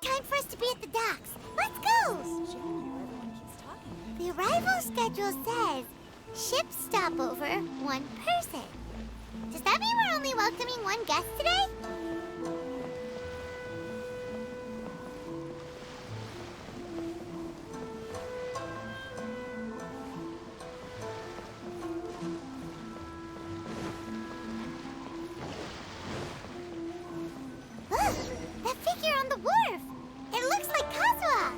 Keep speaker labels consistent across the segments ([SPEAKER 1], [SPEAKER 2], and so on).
[SPEAKER 1] Time for us to be at the docks. Let's go! The arrival schedule says ship stopover, 1 person. Does that mean we're only welcoming 1 guest today? Look! That figure on the wharf! It looks like Kazuha!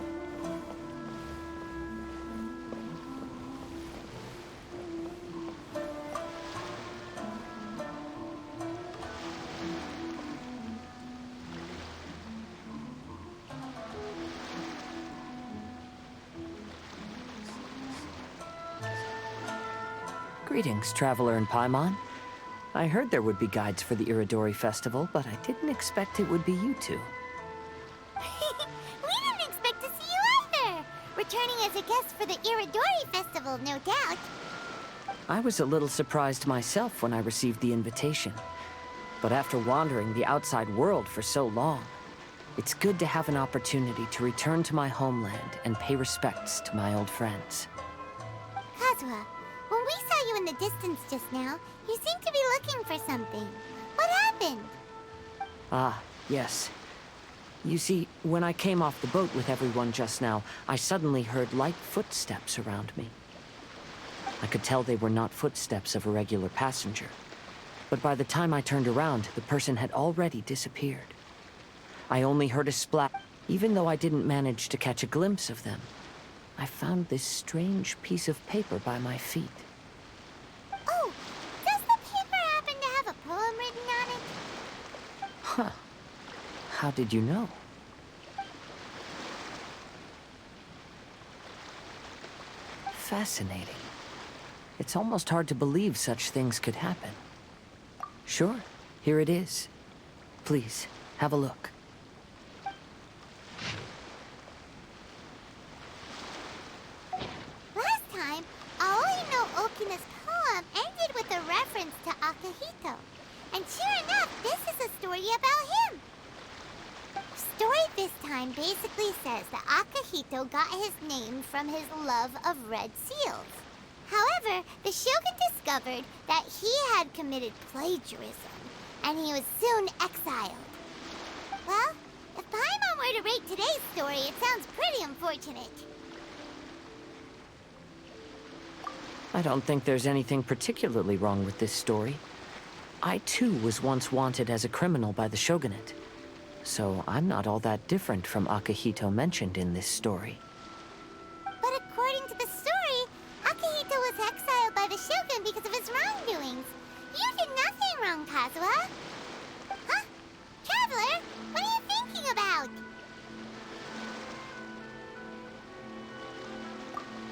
[SPEAKER 2] Greetings, traveler in Paimon. I heard there would be guides for the Iridori Festival, but I didn't expect it would be you two.
[SPEAKER 1] We didn't expect to see you either! Returning as a guest for the Iridori Festival, no doubt.
[SPEAKER 2] I was a little surprised myself when I received the invitation. But after wandering the outside world for so long, it's good to have an opportunity to return to my homeland and pay respects to my old friends.
[SPEAKER 1] Kazuha, when we saw you in the distance just now, you seemed to be looking for something. What happened?
[SPEAKER 2] Ah, yes. You see, when I came off the boat with everyone just now, I suddenly heard light footsteps around me. I could tell they were not footsteps of a regular passenger. But by the time I turned around, the person had already disappeared. I only heard a splash, even though I didn't manage to catch a glimpse of them. I found this strange piece of paper by my feet.
[SPEAKER 1] Oh, does the paper happen to have a poem written on it?
[SPEAKER 2] Huh. How did you know? Fascinating. It's almost hard to believe such things could happen. Sure, here it is. Please, have a look.
[SPEAKER 1] Last time, Aoi no Okina's poem ended with a reference to Akihito. And sure enough, this is a story about him. Story this time basically says that Akihito got his name from his love of red seals. However, the Shogun discovered that he had committed plagiarism, and he was soon exiled. Well, if Paimon were to rate today's story, it sounds pretty unfortunate.
[SPEAKER 2] I don't think there's anything particularly wrong with this story. I too was once wanted as a criminal by the shogunate. So I'm not all that different from Akihito mentioned in this story.
[SPEAKER 1] But according to the story, Akihito was exiled by the Shogun because of his wrongdoings. You did nothing wrong, Kazuha. Huh? Traveler, what are you thinking about?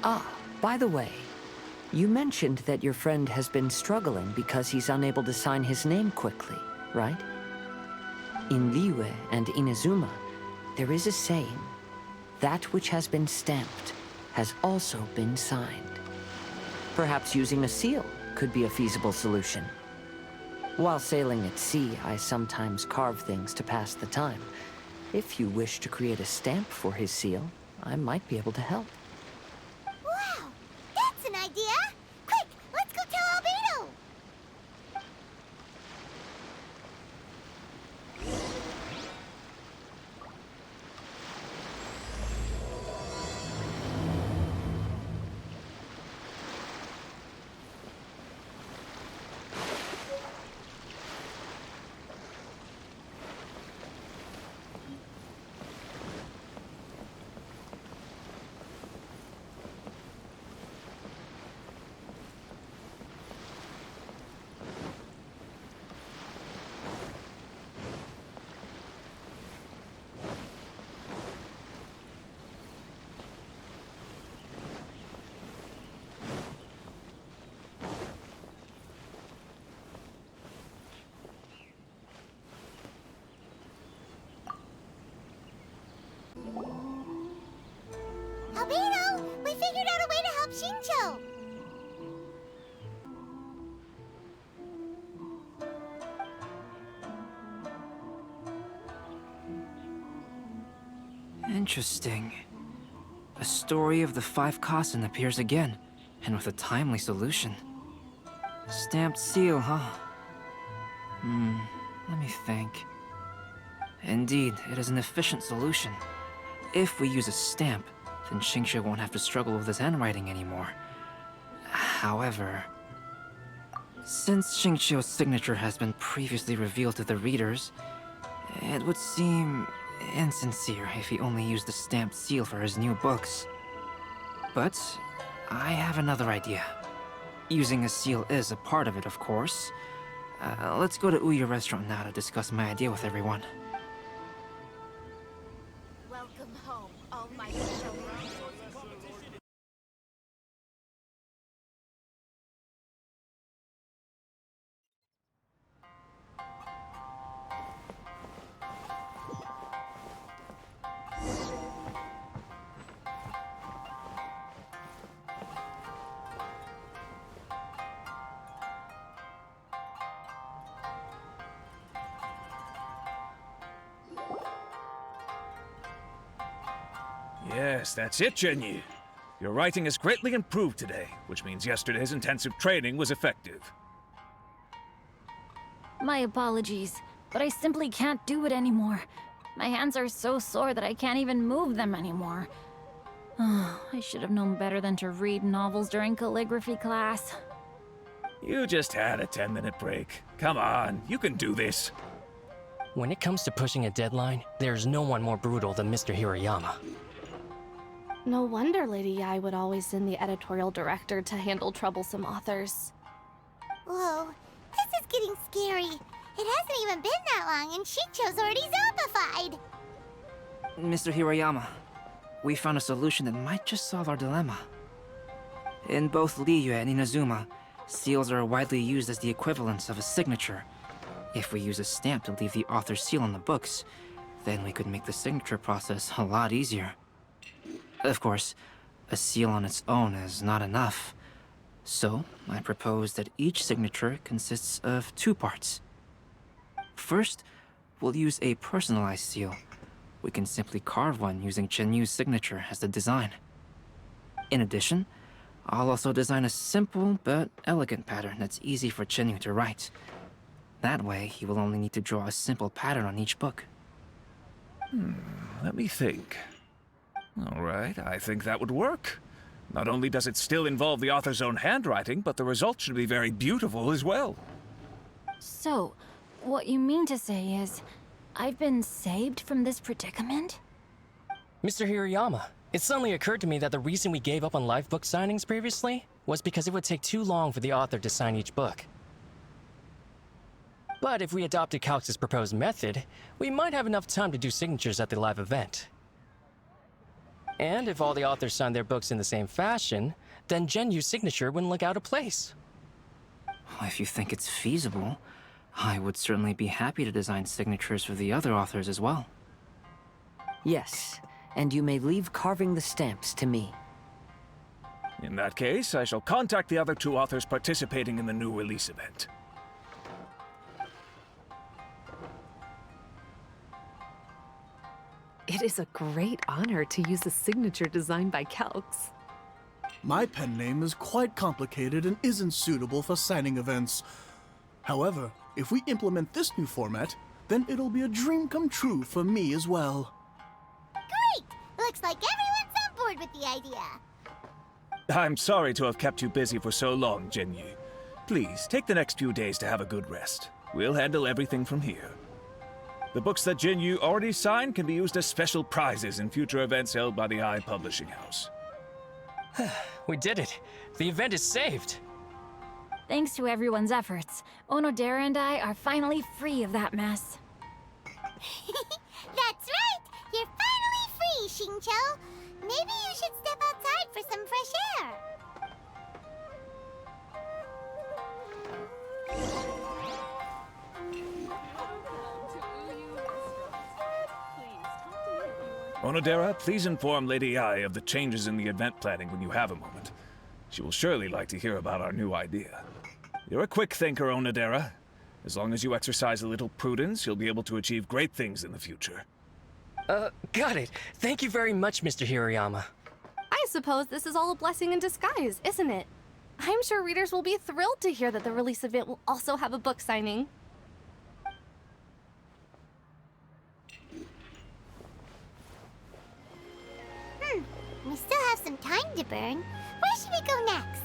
[SPEAKER 2] Ah, by the way, you mentioned that your friend has been struggling because he's unable to sign his name quickly, right? In Liyue and Inazuma, there is a saying, that which has been stamped has also been signed. Perhaps using a seal could be a feasible solution. While sailing at sea, I sometimes carve things to pass the time. If you wish to create a stamp for his seal, I might be able to help.
[SPEAKER 1] Wow, that's an idea! Quick, let's go tell Albedo! Albedo, we figured out a way to help Shincho!
[SPEAKER 3] Interesting. A story of the 5 Kasen appears again, and with a timely solution. Stamped seal, huh? Let me think. Indeed, it is an efficient solution. If we use a stamp, then Xingqiu won't have to struggle with his handwriting anymore. However, since Xingqiu's signature has been previously revealed to the readers, it would seem insincere if he only used the stamped seal for his new books. But I have another idea. Using a seal is a part of it, of course. Let's go to Ouya restaurant now to discuss my idea with everyone.
[SPEAKER 4] Welcome home, almighty children.
[SPEAKER 5] Yes, that's it, Jinyu. Your writing has greatly improved today, which means yesterday's intensive training was effective.
[SPEAKER 6] My apologies, but I simply can't do it anymore. My hands are so sore that I can't even move them anymore. I should have known better than to read novels during calligraphy class.
[SPEAKER 5] You just had a 10-minute break. Come on, you can do this.
[SPEAKER 7] When it comes to pushing a deadline, there's no one more brutal than Mr. Hirayama.
[SPEAKER 8] No wonder Lady Yai would always send the editorial director to handle troublesome authors.
[SPEAKER 1] Whoa, this is getting scary. It hasn't even been that long and Shicho's already zombified.
[SPEAKER 3] Mr. Hirayama, we found a solution that might just solve our dilemma. In both Liyue and Inazuma, seals are widely used as the equivalents of a signature. If we use a stamp to leave the author's seal on the books, then we could make the signature process a lot easier. Of course, a seal on its own is not enough. So, I propose that each signature consists of 2 parts. First, we'll use a personalized seal. We can simply carve one using Chenyu's signature as the design. In addition, I'll also design a simple but elegant pattern that's easy for Chenyu to write. That way, he will only need to draw a simple pattern on each book.
[SPEAKER 5] Let me think. All right, I think that would work. Not only does it still involve the author's own handwriting, but the result should be very beautiful as well.
[SPEAKER 6] So, what you mean to say is, I've been saved from this predicament?
[SPEAKER 7] Mr. Hirayama, it suddenly occurred to me that the reason we gave up on live book signings previously was because it would take too long for the author to sign each book. But if we adopted Calx's proposed method, we might have enough time to do signatures at the live event. And if all the authors signed their books in the same fashion, then Genyu's signature wouldn't look out of place.
[SPEAKER 3] If you think it's feasible, I would certainly be happy to design signatures for the other authors as well.
[SPEAKER 2] Yes, and you may leave carving the stamps to me.
[SPEAKER 5] In that case, I shall contact the other 2 authors participating in the new release event.
[SPEAKER 9] It is a great honor to use a signature designed by Calx.
[SPEAKER 10] My pen name is quite complicated and isn't suitable for signing events. However, if we implement this new format, then it'll be a dream come true for me as well.
[SPEAKER 1] Great! Looks like everyone's on board with the idea.
[SPEAKER 5] I'm sorry to have kept you busy for so long, Jinyu. Please, take the next few days to have a good rest. We'll handle everything from here. The books that Jinyu already signed can be used as special prizes in future events held by the Eye Publishing House.
[SPEAKER 7] We did it! The event is saved!
[SPEAKER 6] Thanks to everyone's efforts, Onodera and I are finally free of that mess.
[SPEAKER 1] That's right! You're finally free, Xingqiu! Maybe you should step outside for some fresh air.
[SPEAKER 5] Onodera, please inform Lady Ai of the changes in the event planning when you have a moment. She will surely like to hear about our new idea. You're a quick thinker, Onodera. As long as you exercise a little prudence, you'll be able to achieve great things in the future.
[SPEAKER 7] Got it. Thank you very much, Mr. Hirayama.
[SPEAKER 8] I suppose this is all a blessing in disguise, isn't it? I'm sure readers will be thrilled to hear that the release event will also have a book signing.
[SPEAKER 1] We still have some time to burn. Where should we go next?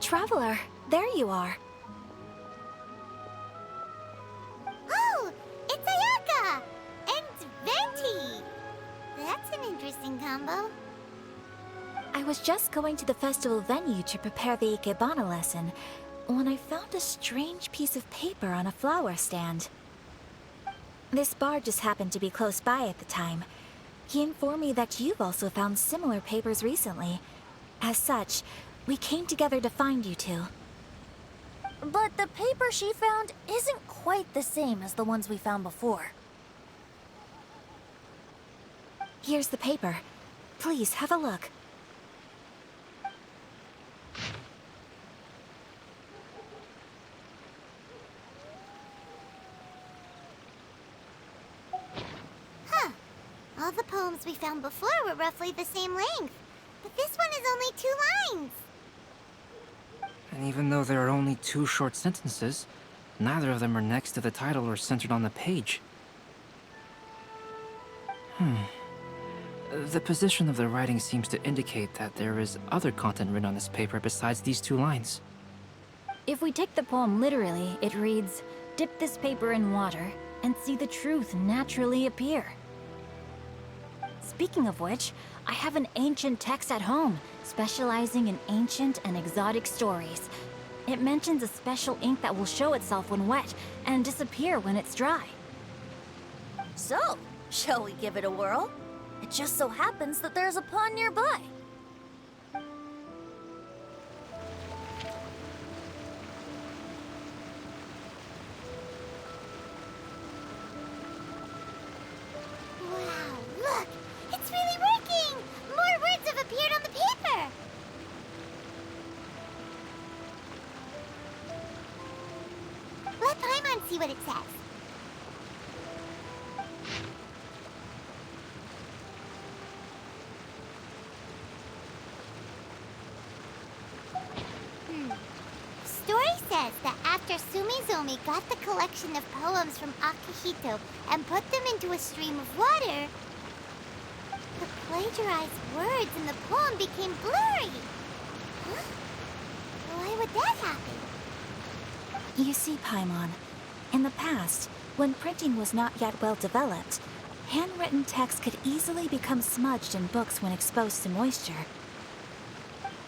[SPEAKER 11] Traveler, there you are.
[SPEAKER 1] Oh, it's Ayaka! And Venti! That's an interesting combo.
[SPEAKER 11] I was just going to the festival venue to prepare the Ikebana lesson when I found a strange piece of paper on a flower stand. This bard just happened to be close by at the time. He informed me that you've also found similar papers recently. As such, we came together to find you two.
[SPEAKER 12] But the paper she found isn't quite the same as the ones we found before.
[SPEAKER 11] Here's the paper. Please, have a look.
[SPEAKER 1] All the poems we found before were roughly the same length, but this one is only 2 lines.
[SPEAKER 3] And even though there are only 2 short sentences, neither of them are next to the title or centered on the page. The position of the writing seems to indicate that there is other content written on this paper besides these 2 lines.
[SPEAKER 6] If we take the poem literally, it reads, "Dip this paper in water and see the truth naturally appear." Speaking of which, I have an ancient text at home, specializing in ancient and exotic stories. It mentions a special ink that will show itself when wet and disappear when it's dry.
[SPEAKER 12] So, shall we give it a whirl? It just so happens that there's a pond nearby.
[SPEAKER 1] Wow, look! It's really working! More words have appeared on the paper! Let Paimon see what it says. Story says that after Sumizomi got the collection of poems from Akihito and put them into a stream of water, the plagiarized words in the poem became blurry. Huh? Why would that happen?
[SPEAKER 11] You see, Paimon, in the past, when printing was not yet well developed, handwritten text could easily become smudged in books when exposed to moisture.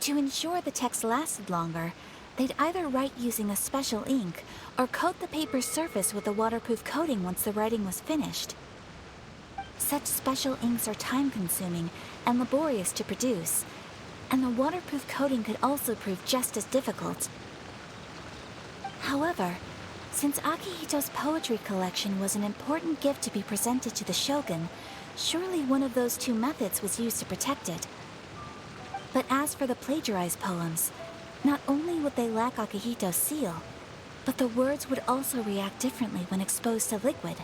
[SPEAKER 11] To ensure the text lasted longer, they'd either write using a special ink or coat the paper's surface with a waterproof coating once the writing was finished. Such special inks are time-consuming and laborious to produce, and the waterproof coating could also prove just as difficult. However, since Akihito's poetry collection was an important gift to be presented to the shogun, surely one of those 2 methods was used to protect it. But as for the plagiarized poems, not only would they lack Akihito's seal, but the words would also react differently when exposed to liquid.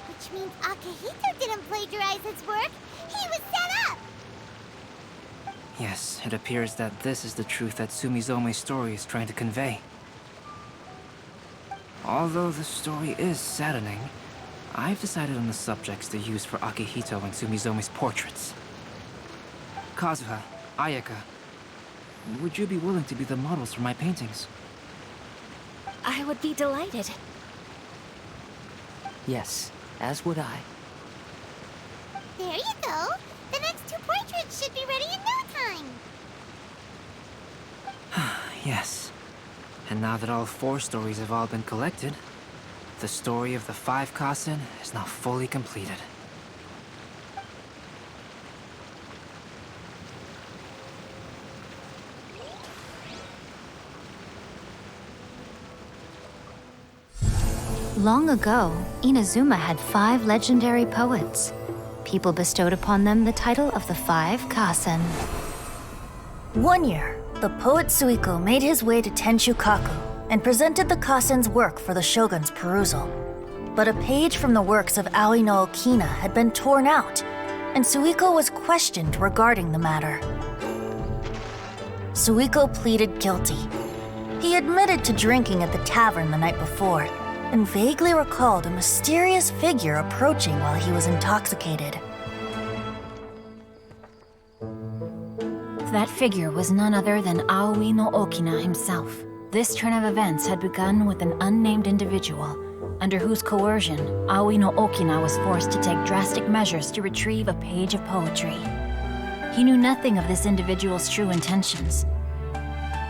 [SPEAKER 1] Which means Akihito didn't plagiarize his work. He was set up!
[SPEAKER 3] Yes, it appears that this is the truth that Sumizome's story is trying to convey. Although the story is saddening, I've decided on the subjects to use for Akihito and Sumizome's portraits. Kazuha, Ayaka, would you be willing to be the models for my paintings?
[SPEAKER 11] I would be delighted.
[SPEAKER 2] Yes, as would I.
[SPEAKER 1] There you go! The next 2 portraits should be ready in no time!
[SPEAKER 3] Yes. And now that all 4 stories have all been collected, the story of the 5 Kasen is now fully completed.
[SPEAKER 13] Long ago, Inazuma had 5 legendary poets. People bestowed upon them the title of the 5 Kasen.
[SPEAKER 12] One year, the poet Suiko made his way to Tenshukaku and presented the Kasen's work for the shogun's perusal. But a page from the works of Aoi no Okina had been torn out, and Suiko was questioned regarding the matter. Suiko pleaded guilty. He admitted to drinking at the tavern the night before, and vaguely recalled a mysterious figure approaching while he was intoxicated.
[SPEAKER 6] That figure was none other than Aoi no Okina himself. This turn of events had begun with an unnamed individual, under whose coercion, Aoi no Okina was forced to take drastic measures to retrieve a page of poetry. He knew nothing of this individual's true intentions.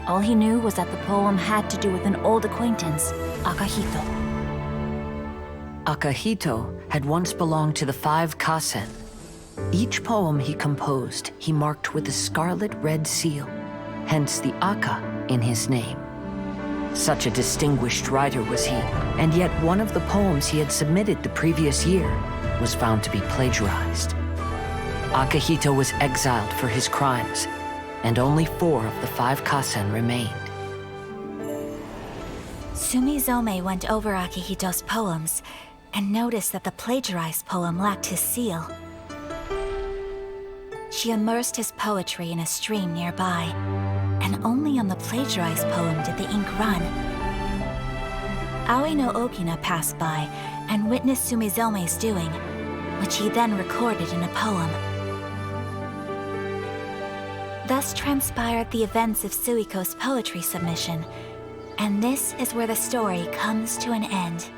[SPEAKER 6] All he knew was that the poem had to do with an old acquaintance, Akahito.
[SPEAKER 2] Akahito had once belonged to the 5 Kasen. Each poem he composed, he marked with a scarlet red seal, hence the Aka in his name. Such a distinguished writer was he, and yet one of the poems he had submitted the previous year was found to be plagiarized. Akahito was exiled for his crimes, and only 4 of the 5 Kasen remained.
[SPEAKER 11] Sumizome went over Akihito's poems and noticed that the plagiarized poem lacked his seal. She immersed his poetry in a stream nearby, and only on the plagiarized poem did the ink run. Aoi no Okina passed by and witnessed Sumizome's doing, which he then recorded in a poem. Thus transpired the events of Suiko's poetry submission, and this is where the story comes to an end.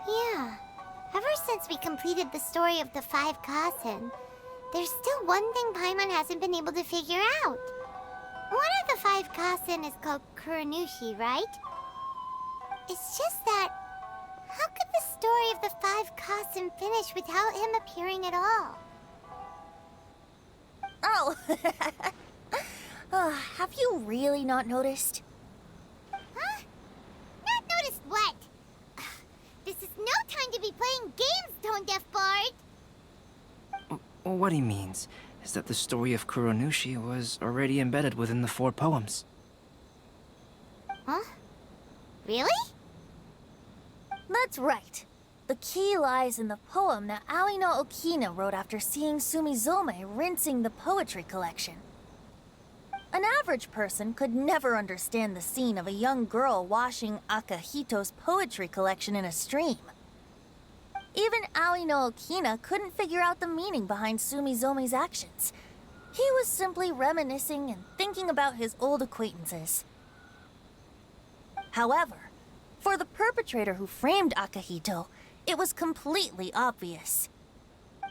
[SPEAKER 1] Yeah. Ever since we completed the story of the 5 Kasen, there's still one thing Paimon hasn't been able to figure out. One of the 5 Kasen is called Kuranushi, right? It's just that, how could the story of the 5 Kasen finish without him appearing at all?
[SPEAKER 12] Oh, have you really not noticed?
[SPEAKER 1] Huh? Not noticed what? This is no time to be playing games, Tone Deaf Bard!
[SPEAKER 3] What he means is that the story of Kuranushi was already embedded within the 4 poems.
[SPEAKER 1] Huh? Really?
[SPEAKER 12] That's right. The key lies in the poem that Aoi no Okina wrote after seeing Sumizome rinsing the poetry collection. An average person could never understand the scene of a young girl washing Akahito's poetry collection in a stream. Even Aoi no Okina couldn't figure out the meaning behind Sumizome's actions. He was simply reminiscing and thinking about his old acquaintances. However, for the perpetrator who framed Akahito, it was completely obvious.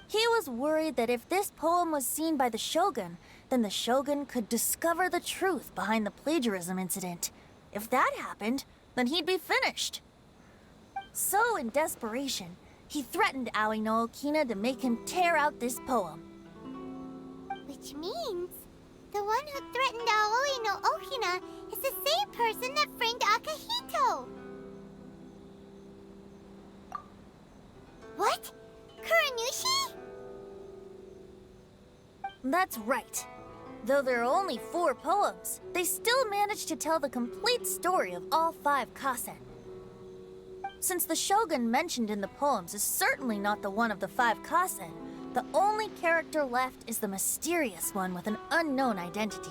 [SPEAKER 12] He was worried that if this poem was seen by the Shogun, then the Shogun could discover the truth behind the plagiarism incident. If that happened, then he'd be finished. So, in desperation, he threatened Aoi no Okina to make him tear out this poem.
[SPEAKER 1] Which means, the one who threatened Aoi no Okina is the same person that framed Akahito! What? Kuranushi?
[SPEAKER 12] That's right. Though there are only 4 poems, they still managed to tell the complete story of all 5 Kasen. Since the shogun mentioned in the poems is certainly not the one of the 5 Kasen, the only character left is the mysterious one with an unknown identity.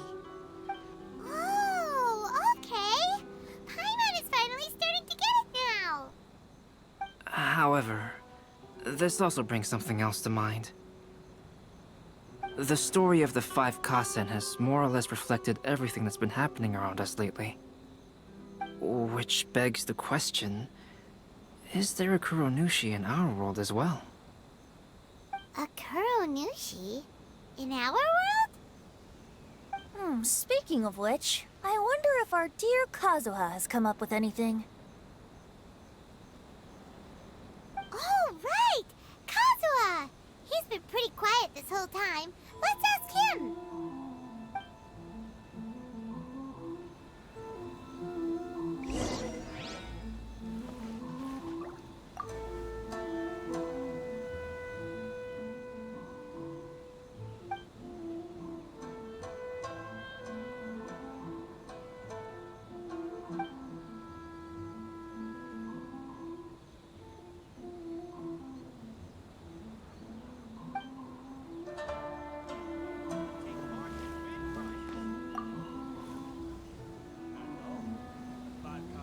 [SPEAKER 1] Oh, okay. Paimon is finally starting to get it now.
[SPEAKER 3] However, this also brings something else to mind. The story of the 5 Kasen has more or less reflected everything that's been happening around us lately. Which begs the question, is there a Kuronushi in our world as well?
[SPEAKER 1] A Kuronushi? In our world?
[SPEAKER 12] Speaking of which, I wonder if our dear Kazuha has come up with anything.
[SPEAKER 1] Oh, right! Kazuha! He's been pretty quiet this whole time. Let's ask him.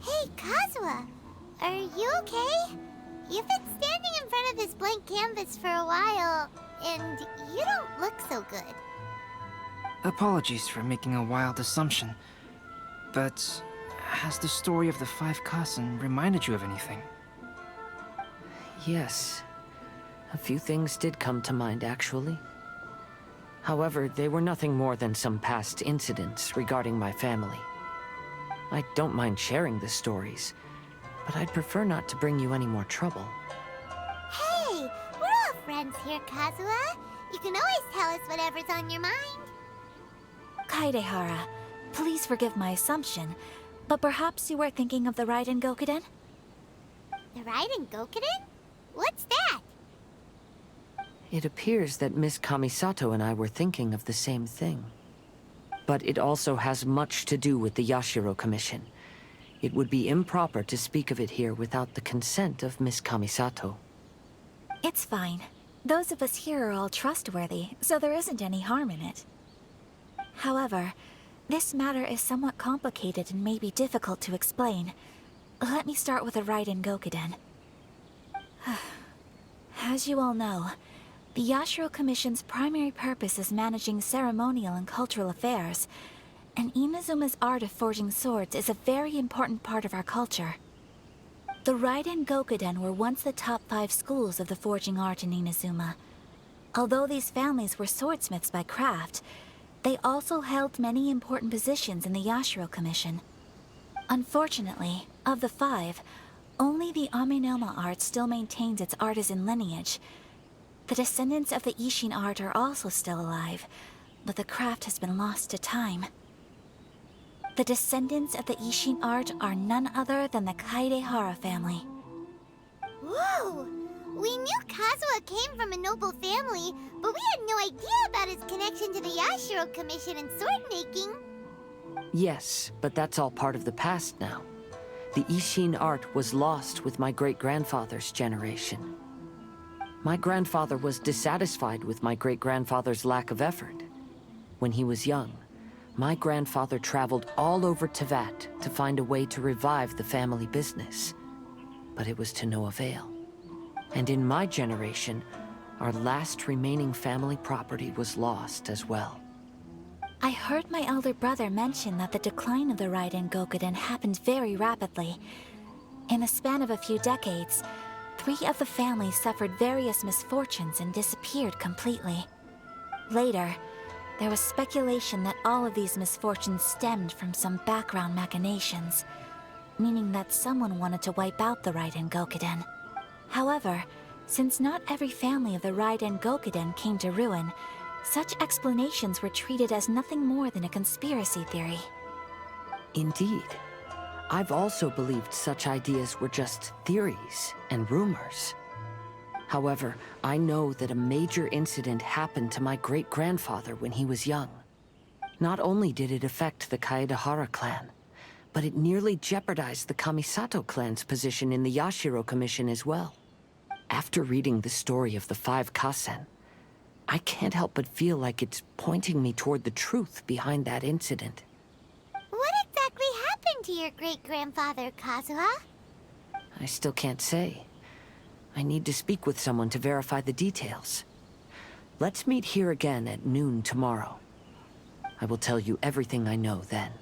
[SPEAKER 1] Hey, Kazuha! Are you okay? You've been standing in front of this blank canvas for a while, and you don't look so good.
[SPEAKER 3] Apologies for making a wild assumption, but has the story of the 5 Kasen reminded you of anything?
[SPEAKER 2] Yes. A few things did come to mind, actually. However, they were nothing more than some past incidents regarding my family. I don't mind sharing the stories, but I'd prefer not to bring you any more trouble.
[SPEAKER 1] Hey, we're all friends here, Kazuha. You can always tell us whatever's on your mind.
[SPEAKER 11] Kaidehara, please forgive my assumption, but perhaps you were thinking of the Raiden Gokuden?
[SPEAKER 1] The Raiden Gokuden? What's that?
[SPEAKER 2] It appears that Miss Kamisato and I were thinking of the same thing. But it also has much to do with the Yashiro Commission. It would be improper to speak of it here without the consent of Miss Kamisato.
[SPEAKER 11] It's fine. Those of us here are all trustworthy, so there isn't any harm in it. However, this matter is somewhat complicated and may be difficult to explain. Let me start with the Raiden Gokuden. As you all know, the Yashiro Commission's primary purpose is managing ceremonial and cultural affairs, and Inazuma's art of forging swords is a very important part of our culture. The Raiden Gokuden were once the top 5 schools of the forging art in Inazuma. Although these families were swordsmiths by craft, they also held many important positions in the Yashiro Commission. Unfortunately, of the 5, only the Aminoma art still maintains its artisan lineage. The descendants of the Ishin art are also still alive, but the craft has been lost to time. The descendants of the Ishin art are none other than the Kaidehara family.
[SPEAKER 1] Whoa! We knew Kazuha came from a noble family, but we had no idea about his connection to the Yashiro Commission and sword making.
[SPEAKER 2] Yes, but that's all part of the past now. The Ishin art was lost with my great-grandfather's generation. My grandfather was dissatisfied with my great-grandfather's lack of effort. When he was young, my grandfather traveled all over Tevat to find a way to revive the family business. But it was to no avail. And in my generation, our last remaining family property was lost as well.
[SPEAKER 11] I heard my elder brother mention that the decline of the Raiden Gokuden happened very rapidly. In the span of a few decades, 3 of the families suffered various misfortunes and disappeared completely. Later, there was speculation that all of these misfortunes stemmed from some background machinations, meaning that someone wanted to wipe out the Raiden Gokuden. However, since not every family of the Raiden Gokuden came to ruin, such explanations were treated as nothing more than a conspiracy theory.
[SPEAKER 2] Indeed. I've also believed such ideas were just theories and rumors. However, I know that a major incident happened to my great-grandfather when he was young. Not only did it affect the Kaedahara clan, but it nearly jeopardized the Kamisato clan's position in the Yashiro Commission as well. After reading the story of the 5 Kasen, I can't help but feel like it's pointing me toward the truth behind that incident.
[SPEAKER 1] What exactly happened to your great-grandfather, Kazuha?
[SPEAKER 2] I still can't say. I need to speak with someone to verify the details. Let's meet here again at noon tomorrow. I will tell you everything I know then.